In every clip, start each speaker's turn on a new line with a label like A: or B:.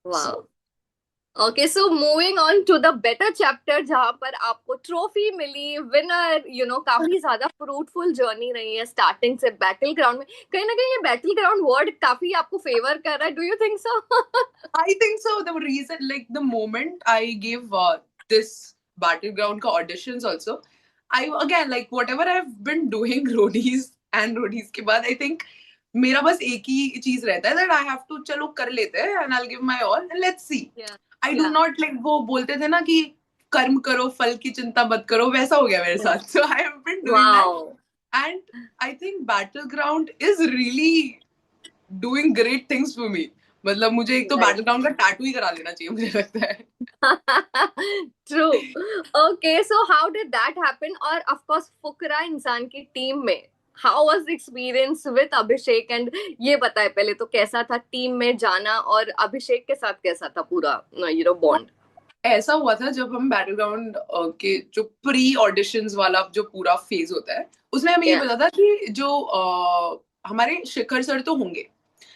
A: वाह.
B: So
A: okay, so moving on to the better chapter, जहां पर आपको ट्रॉफी मिली, विनर, काफी ज्यादा फ्रूटफुल जर्नी रही है स्टार्टिंग से बैटल ग्राउंड में. कहीं ना कहीं ये बैटल ग्राउंड वर्ड काफी आपको फेवर कर रहा है, do you think so?
B: I think so. The reason, like the moment I gave this battleground ka auditions also, I again like whatever I've been doing roadies and roadies के बाद I think मेरा बस एक ही चीज रहता है that I have to चलो कर लेते हैं and I'll give my all and let's see.
A: या
B: I do
A: या
B: not like वो बोलते थे ना कि कर्म करो फल की चिंता मत करो वैसा हो गया मेरे साथ. So I have been doing that
A: wow.
B: and I think battleground is really doing great things for me. मतलब मुझे एक तो बैटल ग्राउंड का टैटू ही करा लेना चाहिए मुझे लगता है.
A: True. Okay, so how did that happen? और ऑफ कोर्स फुकरा इंसान की टीम में how was the experience with Abhishek? And ये बताए पहले, तो कैसा था टीम में जाना, और अभिषेक के साथ कैसा था पूरा बॉन्ड?
B: ऐसा हुआ था जब हम बैटल ग्राउंड के जो प्री ऑडिशंस वाला जो पूरा फेज होता है उसमें हमें ये
A: या.
B: पता था कि जो हमारे शिखर सर तो होंगे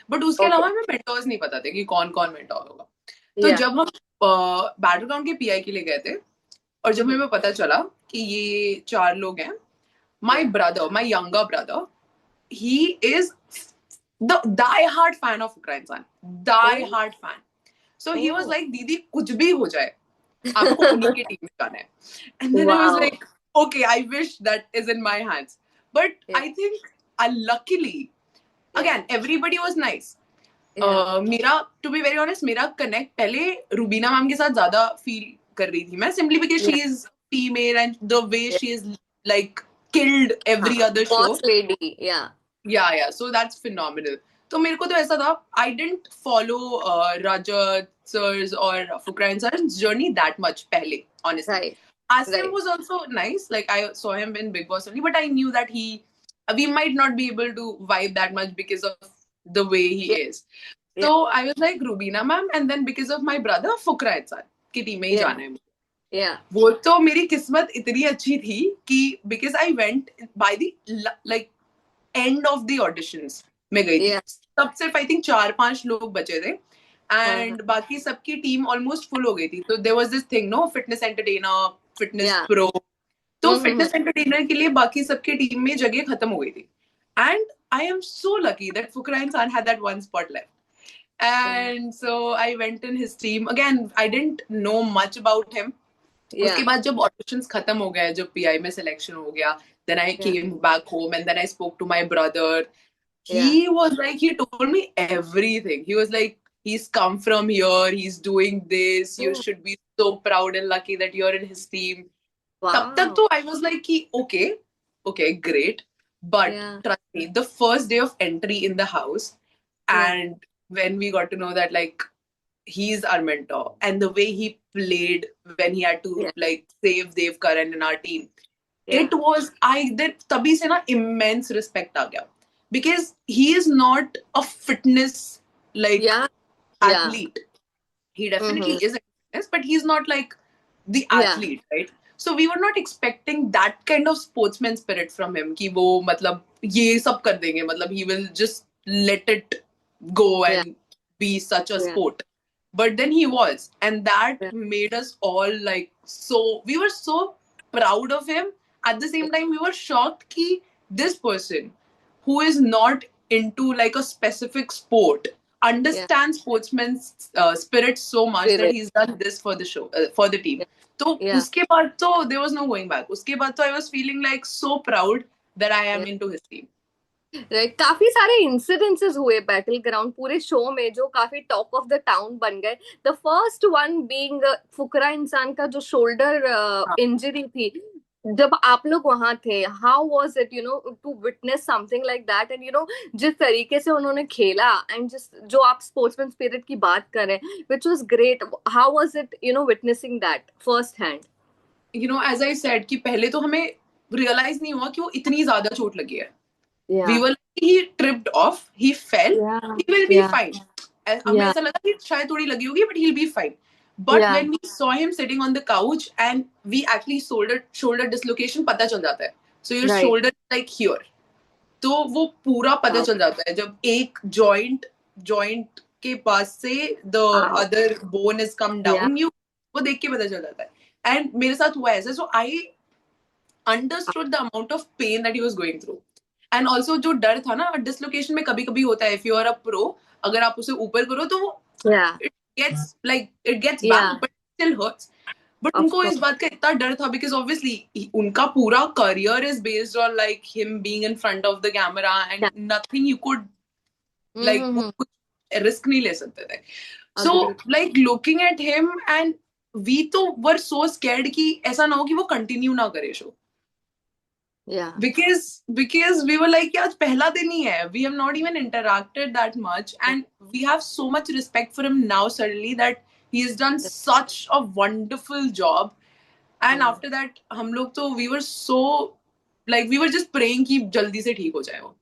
B: बट उसके
A: ओके.
B: अलावा हमें मेंटर्स नहीं पता थे कि कौन कौन मेंटोर होगा. तो
A: या.
B: जब हम बैटल ग्राउंड के पीआई के लिए गए थे और जब हमें पता चला कि ये चार लोग हैं, माई
A: या.
B: Brother, my younger brother, he is the die hard fan of Ukraine son,
A: oh.
B: die hard fan. So he was
A: oh.
B: like दीदी कुछ भी हो जाए आपको उन्हीं की टीम में जाना है. And then I was
A: wow.
B: like okay, I wish that is in my hands, but
A: या.
B: I think luckily
A: या.
B: again everybody was nice.
A: या.
B: मेरा टू बी वेरी ऑनेस्ट मेरा कनेक्ट पहले रूबीना मैम के साथ ज्यादा फील कर रही थी मैं, सिंपली बिकॉज शी
A: या.
B: Is female and the way she is like killed every
A: हाँ,
B: other show.
A: Boss lady. या.
B: Yeah, so that's phenomenal. तो मेरे को तो ऐसा था, I didn't follow Rajat sir's or Fukrain sir's journey that much पहले, honestly.
A: Right.
B: Asim
A: right.
B: was also nice, like I saw him in Big Boss only, but I knew that we might not be able to vibe that much because of the way he
A: या.
B: is.
A: या.
B: So I was like Rubina ma'am, and then because of my brother Fukrain sir की team में ही
A: या.
B: जाना है मुझे.
A: या.
B: वो तो मेरी किस्मत इतनी अच्छी थी कि because I went by the like end of the auditions में गई थी.
A: या.
B: तब सिर्फ आई थिंक 4-5 लोग बचे थे
A: हाँ.
B: एंड बाकी सबकी टीम ऑलमोस्ट फुल हो गई थी. तो there was this thing no fitness entertainer, fitness
A: या.
B: प्रो. तो फिटनेस एंटरटेनर के लिए बाकी सबकी टीम में जगह खत्म हो गई थी and I am so lucky that Fukra Insaan had that one spot left. And so I went in his team again. I didn't know much about him.
A: Yeah.
B: उसके बाद जब ऑडिशंस खत्म हो गए, जब पीआई में सिलेक्शन हो गया, then I
A: या.
B: came back home and then I spoke to my brother. He
A: या.
B: was like, he told me everything. He was like, he's come from here, he's doing this, you should be so proud and lucky that you're in his team. तब तक
A: wow.
B: तो I was like कि okay, okay, great. But
A: या.
B: trust me, the first day of entry in the house
A: या.
B: and when we got to know that like he's our mentor and the way he played when he had to
A: या.
B: like save Dev Karan in our team,
A: या.
B: it was I did तभी से ना immense respect आ गया because he is not a fitness like
A: या. या.
B: athlete. He definitely is a fitness, but he's not like the
A: या.
B: athlete, right? So we were not expecting that kind of sportsman spirit from him कि वो मतलब ये सब कर देंगे, मतलब he will just let it go
A: या.
B: and be such a
A: या.
B: sport. But then he was, and that made us all like so. We were so proud of him. At the same time, we were shocked कि this person who is not into like a specific sport
A: या.
B: understands sportsman's spirit so much that he's done this for the show, for the team. तो
A: या.
B: उसके बाद तो there was no going back. उसके बाद तो I was feeling like so proud that I am into his team.
A: Right. काफी सारे इंसिडेंसेस हुए बैटल ग्राउंड पूरे शो में जो काफी टॉक ऑफ द टाउन बन गए. द फर्स्ट वन बीइंग फुकरा इंसान का जो शोल्डर इंजरी थी, जब आप लोग वहां थे, how was it to witness something like that? And जिस तरीके से उन्होंने खेला, एंड जिस जो आप स्पोर्ट्समैन स्पिरिट की बात करें, which was great, how was it witnessing that first hand?
B: As I said कि पहले तो हमें realize नहीं हुआ कि वो इतनी ज्यादा चोट लगी है.
A: या.
B: We were like, he tripped off, he fell,
A: या.
B: he will be
A: या.
B: fine. हमें
A: या.
B: ऐसा लगा कि शायद थोड़ी लगी होगी but he'll be fine. But
A: या.
B: when we saw him sitting on the couch and we actually shoulder dislocation पता चल जाता है. So your
A: right.
B: shoulder is like here. तो वो पूरा पता चल जाता है जब एक जॉइंट के पास से the
A: Wow.
B: Other bone is come
A: Yeah.
B: Down, you वो देख के पता चल जाता है। एंड मेरे साथ हुआ ऐसे, so I understood the amount of pain that he was going through. And also जो डर था ना, डिसलोकेशन में कभी कभी होता है, if you are a pro, अगर आप उसे ऊपर करो तो वो
A: Yeah.
B: It gets back,
A: Yeah.
B: But still hurts. But
A: Of
B: उनको इस
A: course.
B: बात का इतना डर था बिकॉज ऑब्वियसली उनका पूरा career is based on like him being in front of the camera, and
A: Yeah.
B: Nothing you could like, वो
A: Mm-hmm.
B: कुछ रिस्क नहीं ले सकते थे। So
A: Agreed.
B: Like looking at him and we तो वर सो स्कैर्ड कि ऐसा ना हो कि वो कंटिन्यू ना करे show,
A: Yeah.
B: because we were like यार पहला दिन ही है, we have not even interacted that much, and we have so much respect for him now suddenly that he has done such a wonderful job. And after that हम लोग तो we were so like we were just praying कि जल्दी से ठीक हो जाए वो।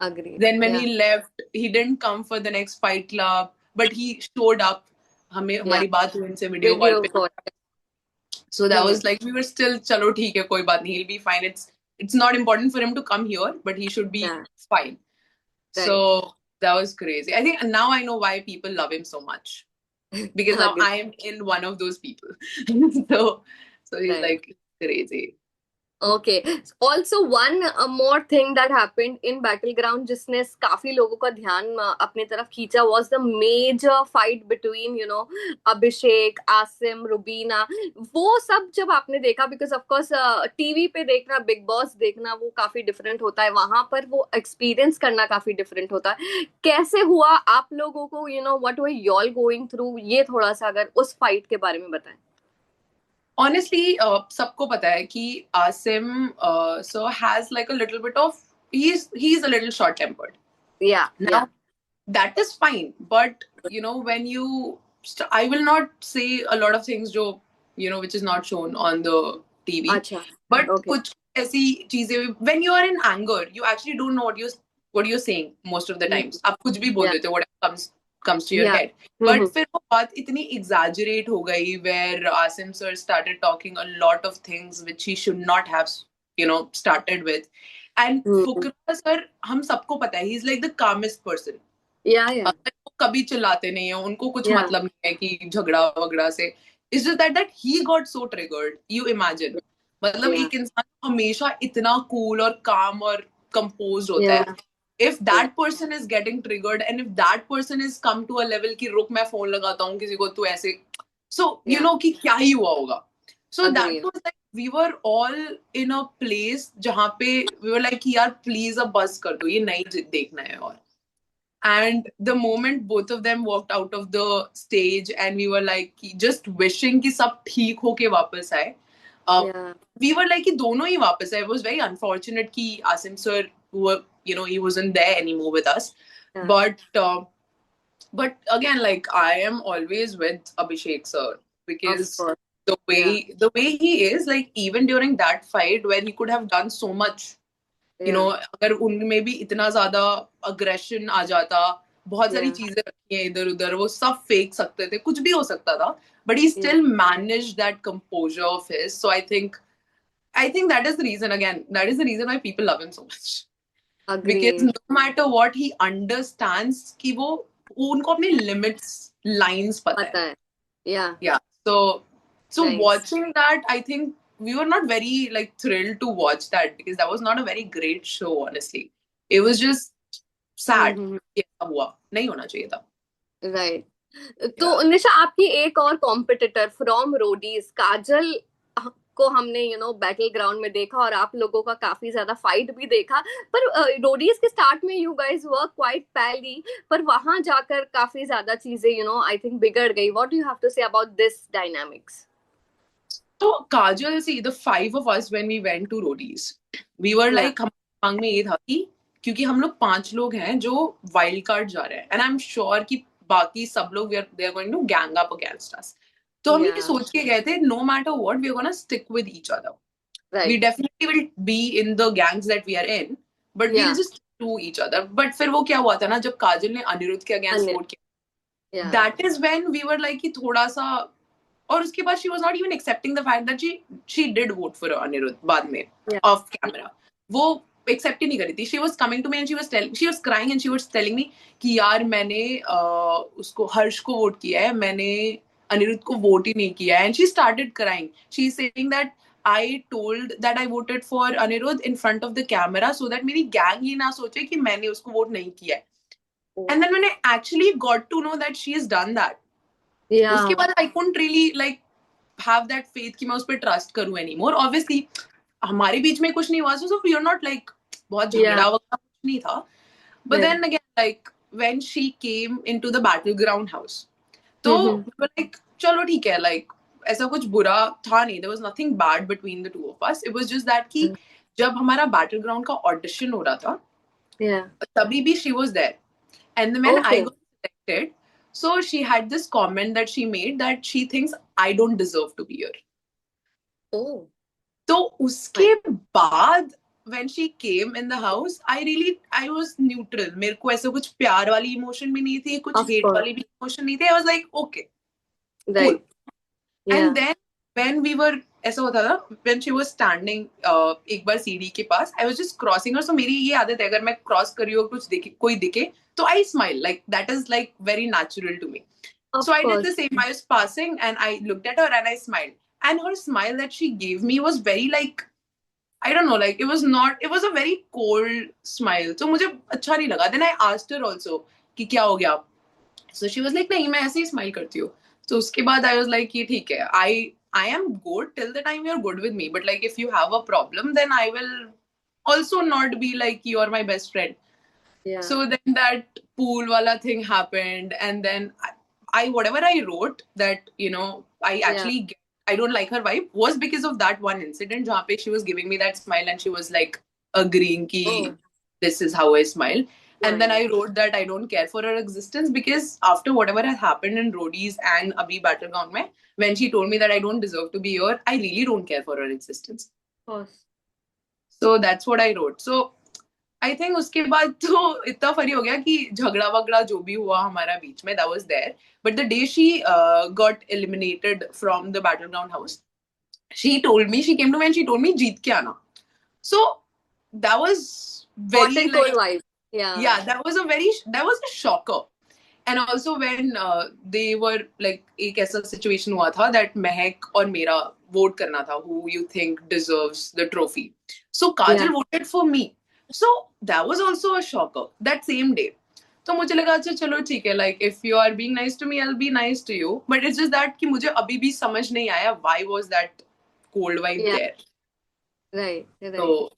A: Agreed.
B: Then when
A: Yeah.
B: he left, he didn't come for the next fight club, but he showed up, हमें
A: Yeah.
B: हमारी बात हुई उनसे वीडियो कॉल
A: Video
B: पे,
A: call.
B: so that was like we were still चलो ठीक है कोई बात नहीं, he'll be fine, it's not important for him to come here, but he should be
A: Yeah.
B: fine. So
A: Right.
B: that was crazy. I think now I know why people love him so much, because now
A: Agreed.
B: I am in one of those people. So he's
A: Right.
B: like crazy.
A: Okay. Also, one more thing that happened in Battleground जिसने काफी लोगों का ध्यान अपनी तरफ खींचा was the major fight between अभिषेक, आसिम, रुबीना। वो सब जब आपने देखा, because of course टीवी पे देखना, बिग बॉस देखना वो काफी डिफरेंट होता है, वहां पर वो एक्सपीरियंस करना काफी डिफरेंट होता है। कैसे हुआ आप लोगों को, what were y'all going through, ये थोड़ा सा अगर उस फाइट के बारे में बताएं।
B: Honestly, सबको पता है कि Asim so has like a little bit of, he's a little short tempered.
A: Yeah.
B: Now
A: Yeah.
B: that is fine, but when you I will not say a lot of things जो which is not shown on the TV.
A: अच्छा.
B: But
A: Okay.
B: कुछ ऐसी चीजें, when you are in anger, you actually don't know what you're saying most of the times. आप कुछ भी बोल
A: Yeah.
B: देते हो, whatever comes to your
A: Yeah.
B: head. But फिर वो बात इतनी exaggerate हो गई, where Asim sir started talking a lot of things which he should not have started with. And Fukra sir, हम सबको पता है, he's like the calmest person.
A: Yeah. Yeah.
B: वो कभी चिल्लाते नहीं है, उनको कुछ
A: Yeah.
B: मतलब नहीं है कि झगड़ा वगड़ा से। It's just that he got so triggered. You imagine, मतलब
A: Yeah.
B: एक इंसान हमेशा इतना cool और calm और composed होता है।
A: Yeah.
B: If that person is getting triggered, and if that person is come to a level कि रुक मैं फोन लगाता हूँ किसी को, तू ऐसे, so you
A: Yeah.
B: know कि क्या ही हुआ होगा। So that
A: Agreed.
B: was like we were all in a place जहाँ पे we were like कि यार please अब बस कर दो, ये नहीं देखना है। और and the moment both of them walked out of the stage, and we were like just wishing कि सब ठीक होके वापस आए,
A: Yeah.
B: we were like कि दोनों ही वापस आए। It was very unfortunate कि Asim sir, he wasn't there anymore with us.
A: Yeah.
B: But again, like I am always with Abhishek sir, because
A: Of course.
B: the way he is, like even during that fight when he could have done so much,
A: Yeah.
B: अगर उनमें भी इतना ज्यादा aggression आ जाता, बहुत सारी
A: Yeah.
B: चीजें रखी हैं इधर उधर, वो सब फेंक सकते थे, कुछ भी हो सकता था, but he still managed that composure of his. So I think that is the reason, again, that is the reason why people love him so much. Because
A: Agreed.
B: no matter what, he understands कि वो उनको अपने limits, lines पता
A: पता
B: है।
A: है. Yeah.
B: Yeah. So
A: Nice.
B: watching that, I think we were not very like thrilled to watch that, because that was not a very great show, honestly. It was just sad. कि ऐसा हुआ, नहीं होना चाहिए था।
A: Right. तो
B: Yeah.
A: निशा, आपकी एक और कॉम्पिटिटर फ्रॉम रोडीज, काजल को हमने बैटल ग्राउंड में देखा, और आप लोगों का काफी ज्यादा फाइट भी देखा। पर रोडीज के स्टार्ट में यू गाइस वर क्वाइट पैली, पर वहां जाकर काफी ज्यादा चीजें आई थिंक बिगड़ गई। What do you have to say about this dynamics?
B: So Kajal, see, the 5 of us when we went to Roadies, we were like, हम दिमाग में ये था कि क्योंकि हम लोग 5 लोग हैं जो वाइल्ड कार्ड जा रहे हैं, and I'm sure कि बाकी सब लोग they are going to gang up against us. तो हम ये सोच के गए थे, no matter what, we are going to stick with each other.
A: Right.
B: We definitely will be in the gangs that we are in, but we'll just do each other. But फिर वो क्या हुआ था ना, जब काजल ने अनिरुद्ध के अगेंस्ट वोट किया, that is when we were like कि थोड़ा सा, और उसके बाद she was not even accepting the fact that she did vote for Anirudh बाद में off camera. वो एक्सेप्ट ही नहीं करी थी. She was coming to me and she was crying and she was telling me कि यार मैंने उसको हर्ष को वोट किया है, मैंने अनिरुद्ध को वोट ही नहीं किया है. And she started crying. She is saying that I told that I voted for Anirudh in front of the camera so that मेरी गैंग ये ना सोचे कि मैंने उसको वोट नहीं किया है. And then when I actually got to know that she has done that, उसके बाद I couldn't really like have that faith कि मैं उस पर trust करूँ anymore. Obviously हमारे बीच में कुछ नहीं हुआ, so we are not like बहुत झगड़ा वगैरह कुछ नहीं था. But then again, like when she came into the battleground house, तो we were like चलो ठीक है, like ऐसा कुछ बुरा था नहीं. There was nothing bad between the two of us. It was just that कि जब हमारा battleground का audition हो रहा था, तभी भी she was there. And then when I got selected, so she had this comment that she made that she thinks I don't deserve to be here.
A: Oh.
B: तो उसके बाद when she came in the house, I was neutral. मेरे को ऐसे कुछ प्यार वाली emotion भी नहीं थी, कुछ hate वाली भी emotion नहीं थी. I was like, okay, cool. And then when we were ऐसा होता था, when she was standing एक बार सीढ़ी के पास, I was just crossing her. So मेरी ये आदत है, अगर मैं cross कर रही हूँ कुछ दिखे, कोई दिखे, तो I smile. Like that is like very natural to me. So I did the same. I was passing and I looked at her and I smiled. And her smile that she gave me was very like, I don't know, like it was a very cold smile. So मुझे अच्छा नहीं लगा. Then I asked her also कि क्या हो गया. So she was like, नहीं मैं ऐसे ही smile करती हूँ. So उसके बाद I was like ये ठीक है. I am good till the time you're good with me. But like if you have a problem, then I will also not be like you're my best friend. Yeah. So then that pool wala thing happened, and then I whatever I wrote that I actually I don't like her vibe was because of that one incident. Jahan pe she was giving me that smile and she was like agreeing ki this is how I smile. And then I wrote that I don't care for her existence because after whatever has happened in Roadies and Abhi Battleground mein, when she told me that I don't deserve to be here, I really don't care for her existence. Of course. So that's what I wrote. So I think उसके बाद तो इतना funny हो गया कि झगड़ा वगड़ा जो भी हुआ हमारा बीच में, that was there. But the day she got eliminated from the battleground house, she came to me and she told me जीत के आना. So that was very like yeah, that was a shocker. And also when they were like एक ऐसा situation हुआ था that महक और मेरा vote करना था who you think deserves the trophy. So Kajal voted for me. So that was also a shocker that same day. तो मुझे लगा अच्छा चलो ठीक है, like if you are being nice to me, I'll be nice to you. But it's just that कि मुझे अभी भी समझ नहीं आया why was that cold vibe there.
A: Right. So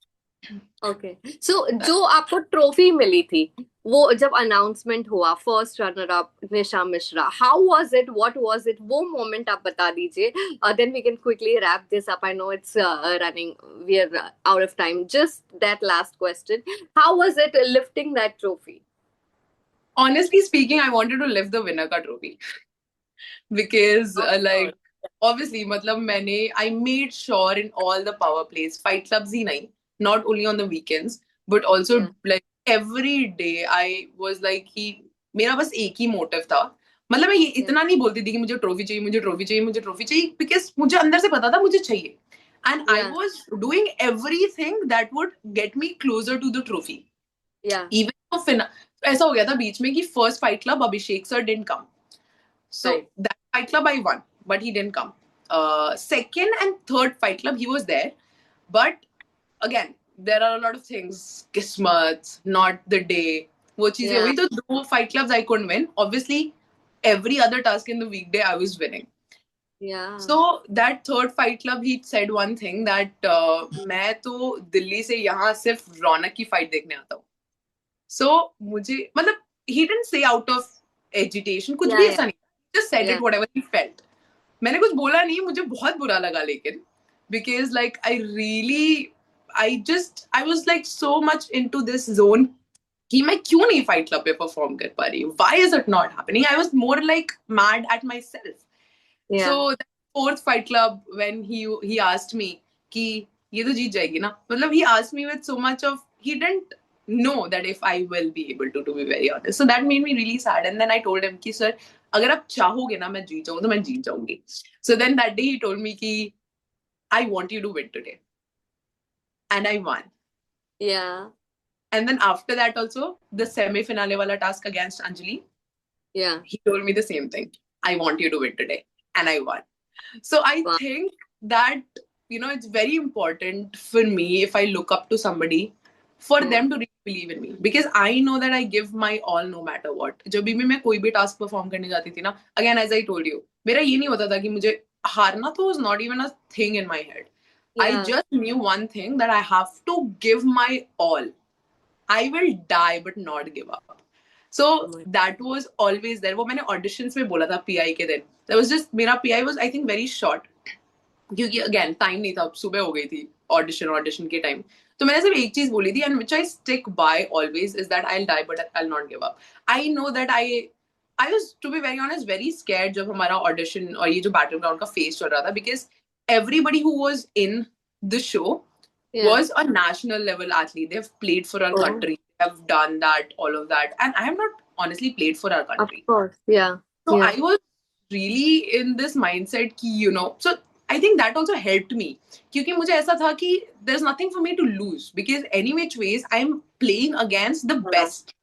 A: okay. So जो आपको ट्रॉफी मिली थी, वो जब अनाउंसमेंट हुआ first runner up Nisha Mishra, how was it, what was it, वो मोमेंट आप बता दीजिए. Then we can quickly wrap this up. I know it's running, we are out of time. Just that last question, how was it lifting that trophy?
B: Honestly speaking, I wanted to lift the winner ka trophy because like obviously मतलब मैंने I made sure in all the power plays, fight clubs ही नहीं, not only on the weekends but also like every day I was like कि मेरा बस एक ही motive था. मतलब मैं ये इतना नहीं बोलती थी कि मुझे ट्रॉफी चाहिए, मुझे ट्रॉफी चाहिए, मुझे ट्रॉफी चाहिए, because मुझे अंदर से पता था मुझे चाहिए. And I was doing everything that would get me closer to the trophy. Even though ऐसा हो गया था बीच में कि first fight club Abhishek sir didn't come. So that fight club I won, but he didn't come. Second and third fight club he was there, but again there are a lot of things, kismat, not the day, वो चीजें हुई. तो दो fight clubs I couldn't win. Obviously every other task in the weekday I was winning. So that third fight club he said one thing that मैं तो दिल्ली से यहाँ सिर्फ रौनक की fight देखने आता हूँ. So मुझे मतलब he didn't say out of agitation, कुछ भी ऐसा नहीं, just said it whatever he felt. मैंने कुछ बोला नहीं, मुझे बहुत बुरा लगा लेकिन because like I was like so much into this zone कि मैं क्यों नहीं fight club पे perform कर पा रही हूँ, why is it not happening. I was more like mad at myself. So the fourth fight club when he asked me कि ये तो जीत जाएगी ना, मतलब he asked me with so much of, he didn't know that if I will be able to be very honest. So that made me really sad. And then I told him कि sir अगर आप चाहोगे ना मैं जीत जाऊँ तो मैं जीत जाऊंगी. So then that day he told me कि I want you to win today. And I won.
A: Yeah.
B: And then after that also, the semi-finale wala task against Anjali,
A: Yeah.
B: he told me the same thing. I want you to win today. And I won. So I
A: Wow.
B: think that, it's very important for me if I look up to somebody for
A: Yeah.
B: them to really believe in me. Because I know that I give my all no matter what. जब भी मैं कोई भी task perform करने जाती थी ना, again as I told you, मेरा ये नहीं होता था कि मुझे हारना तो was not even a thing in my head. I
A: Yeah.
B: just knew one thing, that I have to give my all. I will die but not give up.
A: Oh
B: So
A: my.
B: that was always there. वो मैंने auditions में बोला था PI के दिन. That was just, मेरा PI was I think very short. क्योंकि again time नहीं था, सुबह हो गई थी ऑडिशन के टाइम. तो मैंने सिर्फ एक चीज बोली थी, and which I stick by always, is that I will die but I will not give up. I know that I was, to be very honest, very scared जब हमारा ऑडिशन और ये जो बैटल ग्राउंड का face चल रहा था, because everybody who was in the show
A: Yeah.
B: was a national level athlete. They've played for our
A: Oh,
B: country, have done that, all of that, and I have not honestly played for our
A: of
B: country.
A: course. Yeah.
B: So
A: Yeah.
B: I was really in this mindset कि, so I think that also helped me. क्योंकि मुझे ऐसा था कि there's nothing for me to lose, because any which ways I'm playing against the best.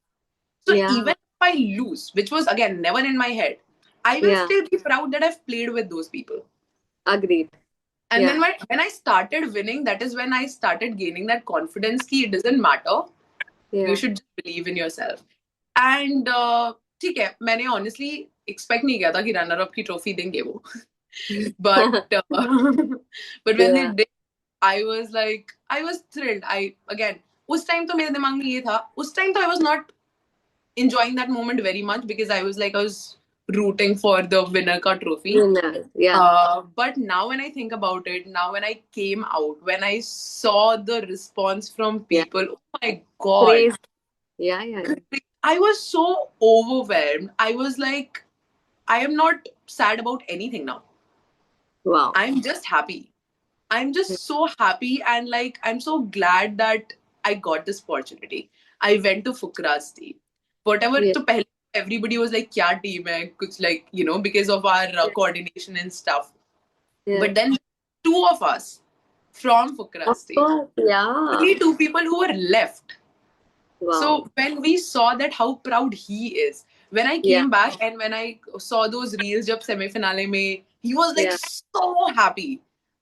B: So
A: Yeah.
B: even if I lose, which was again never in my head, I will
A: Yeah.
B: still be proud that I've played with those people.
A: Agreed.
B: And
A: Yeah.
B: then when I started winning, that is when I started gaining that confidence कि it doesn't matter. You
A: Yeah.
B: should just believe in yourself. And ठीक है, मैंने honestly expect नहीं किया था कि runner up की trophy देंगे वो. But but when they
A: Yeah.
B: did, I was thrilled. Again, उस टाइम तो मेरे दिमाग में ये था, उस टाइम तो I was not enjoying that moment very much, because I was rooting for the winner ka trophy.
A: Winner. Yeah.
B: But now when I think about it, now when I came out, when I saw the response from
A: Yeah.
B: people, oh my God,
A: Praise. Yeah. Yeah. Yeah.
B: I was so overwhelmed. I was like, I am not sad about anything now.
A: Wow.
B: I'm just happy. I'm just so happy, and like I'm so glad that I got this opportunity. I went to Fukra's team. Whatever
A: Yeah.
B: to pehle, everybody was like, "Kya team hai?" Kuch like, because of our coordination and stuff.
A: Yeah.
B: But then two of us from
A: Of
B: Fukra's team,
A: course. Yeah.
B: only two people who were left.
A: Wow.
B: So when we saw that how proud he is, when I
A: Yeah.
B: came back and when I saw those reels jab semi-finale mein, he was like
A: Yeah.
B: so happy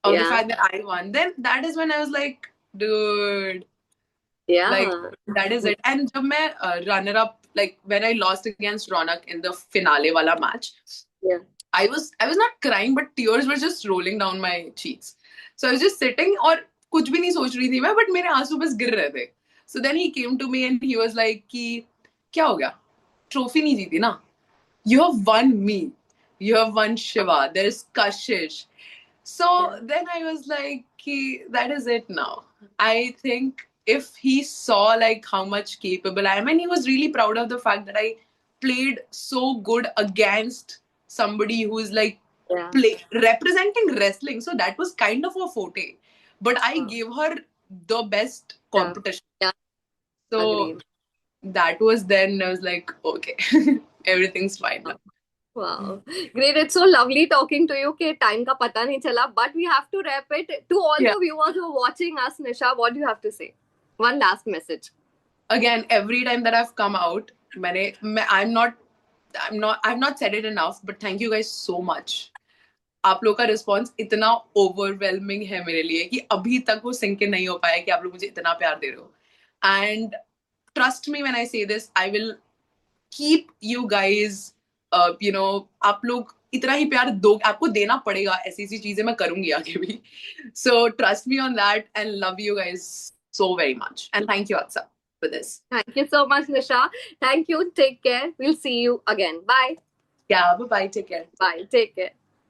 B: of the
A: Yeah.
B: fact that I won. Then that is when I was like, dude, like
A: Yeah.
B: that is it. And jab main runner up, like when I lost against Ronak in the finale wala match,
A: Yeah.
B: I was not crying, but tears were just rolling down my cheeks. So I was just sitting और कुछ भी नहीं सोच रही थी मैं, but मेरे आंसू बस गिर रहे थे. So then he came to me and he was like कि क्या हो गया? Trophy नहीं जीती ना? You have won me. You have won Shiva. There's Kashish. So then I was like, that is it now. I think if he saw like how much capable I am, and he was really proud of the fact that I played so good against somebody who's like
A: Yeah.
B: representing wrestling. So that was kind of a forte. But I gave her the best
A: Yeah.
B: competition.
A: Yeah.
B: So
A: Agreed.
B: that was then I was like, okay, everything's fine now.
A: Wow. Great. It's so lovely talking to you. कि time का पता नहीं चला. But we have to wrap it. To all
B: Yeah.
A: the viewers who are watching us, Nisha, what do you have to say? One last message.
B: Again, every time that I've come out, I've not said it enough, but thank you guys so much. आप लोग का response इतना overwhelming है मेरे लिए कि अभी तक वो सिंक नहीं हो पाया कि आप लोग मुझे इतना प्यार दे रहे हो. And trust me when I say this, I will keep you guys, आप लोग इतना ही प्यार दो, आपको देना पड़ेगा. ऐसी ऐसी चीजें मैं करूंगी आगे भी. So trust me on that and love you guys so very much, and thank you Aksa for this.
A: Thank you so much, Nisha. Thank you. Take care. We'll see you again. Bye.
B: Yeah, bye bye, take care.
A: Bye. Take care.